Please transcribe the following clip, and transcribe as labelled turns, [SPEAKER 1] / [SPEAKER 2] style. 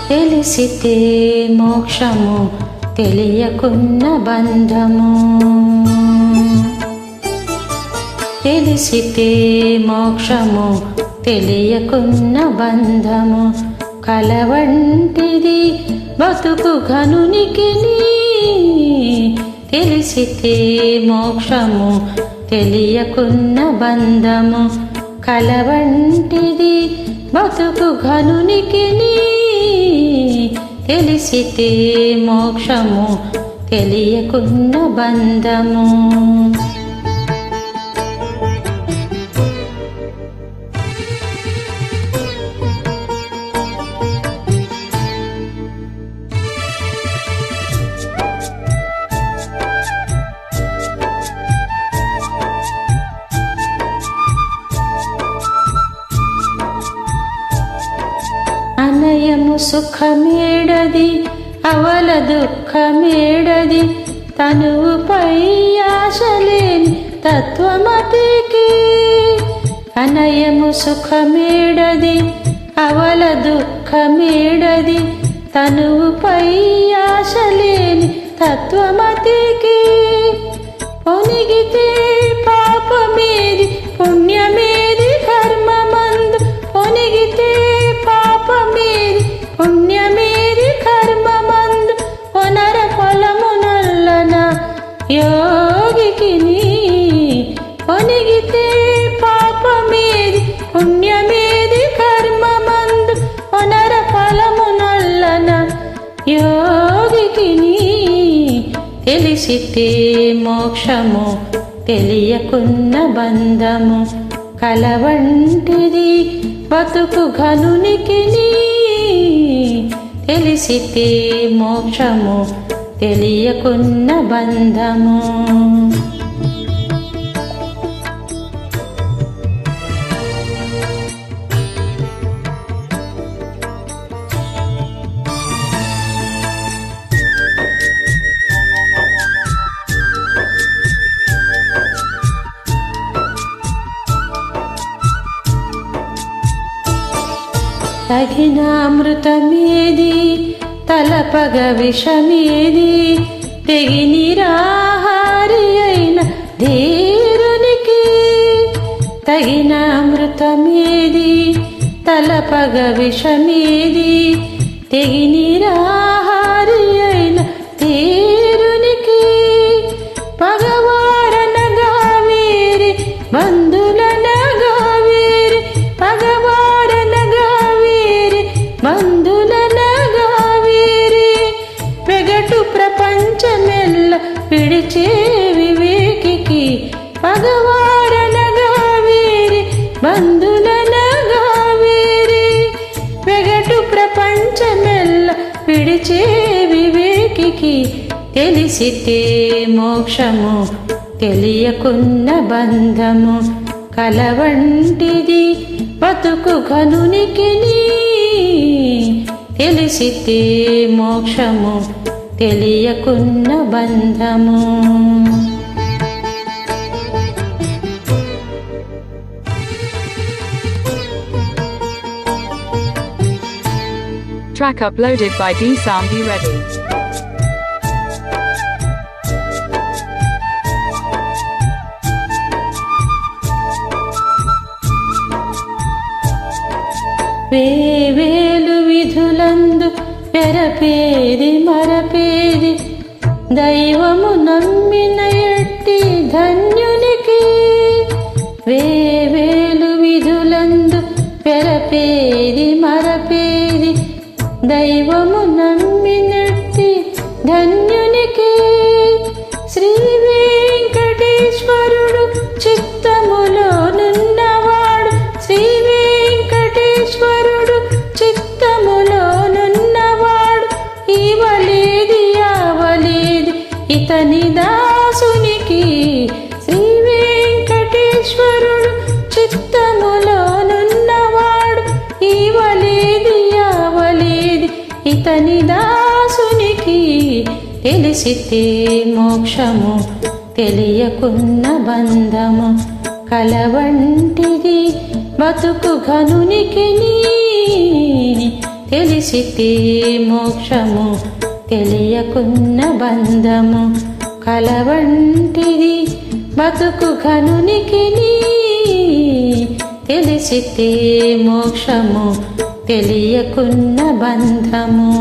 [SPEAKER 1] తెలిసితే మోక్షము తెలియకున్న బంధము. తెలిసితే మోక్షము తెలియకున్న బంధము. కలవంటిది బతుకు ఘనునికి. తెలిసితే మోక్షము తెలియకున్న బంధము. కలవంటిది బతుకు ఘనునికి. తెలిసితే మోక్షము తెలియకున్న బంధము. అనయము సుఖమేడది అవల దుఃఖమేడది. తనువుపై ఆశలేని తత్వమతికి. అనయము సుఖమేడది అవల దుఃఖమేడది. తనువుపై ఆశలేని తత్వమతికి. పొనిగితే పాపమేది పుణ్యమేది కర్మమందు. పొనిగితే పాపమేది పుణ్యమేది కర్మమందు. పునర ఫలము నల్లన యోగికి. పొనిగితే పాపమేది పుణ్యమేది కర్మమందు. పునర ఫలము నల్లన యోగికి. తెలిసితే మోక్షము తెలియకున్న బంధము. కలవంటిది బతుకు ఘనునికి. తెలిసితే మోక్షము తెలియకున్న బంధము. తగిన అమృతమేది తలపగ విషమేది. తెగి నిరాహారి అయిన ధీరునికి. తగిన అమృతమేది తలపగ విషమేది. తెగి నిరాహారి అయిన ధీరునికి. పగవారనగా వేరి బంధులనగా వేరి. పగవారనగా వేరి బంధులనగా వేరి. వెగటు ప్రపంచమెల్ల విడిచే వివేకికి. పగవారనగా వేరి బంధులనగా వేరి. వెగటు ప్రపంచమెల్ల విడిచే వివేకికి. తెలిసితే మోక్షము తెలియకున్న బంధము. కలవంటిది బతుకు ఘనునికి. తెలిసితే మోక్షము తెలియకున్న బంధము.
[SPEAKER 2] Track uploaded by D-Sound. Ready.
[SPEAKER 1] వేవేలు విధులందు పెరపేది మరపేది. దైవము నమ్మిన ఎట్టి ధన్యునికి. వేవేలు విధులందు పెరపేది మరపేది. దైవము నమ్మినట్టి ధన్యునికి. శ్రీ వెంకటేశ్వరుడు చిత్తములో నున్నవాడు. శ్రీ వెంకటేశ్వరుడు చిత్తములో నున్నవాడు. ఇవలేది అవలేది ఇతని దాసునికి. శ్రీ వెంకటేశ్వరుడు చిత్తములో నున్నవాడు. ఇవలేది అవలేది ఇతని దాసునికి. తెలిసితే మోక్షము తెలియకున్న బంధము. కలవంటిది బతుకు ఘనునికి. తెలిసితే మోక్షము తెలియకున్న బంధము కలవంటిది బతుకు ఘనునికి తెలిసితే మోక్షము తెలియకున్న బంధము.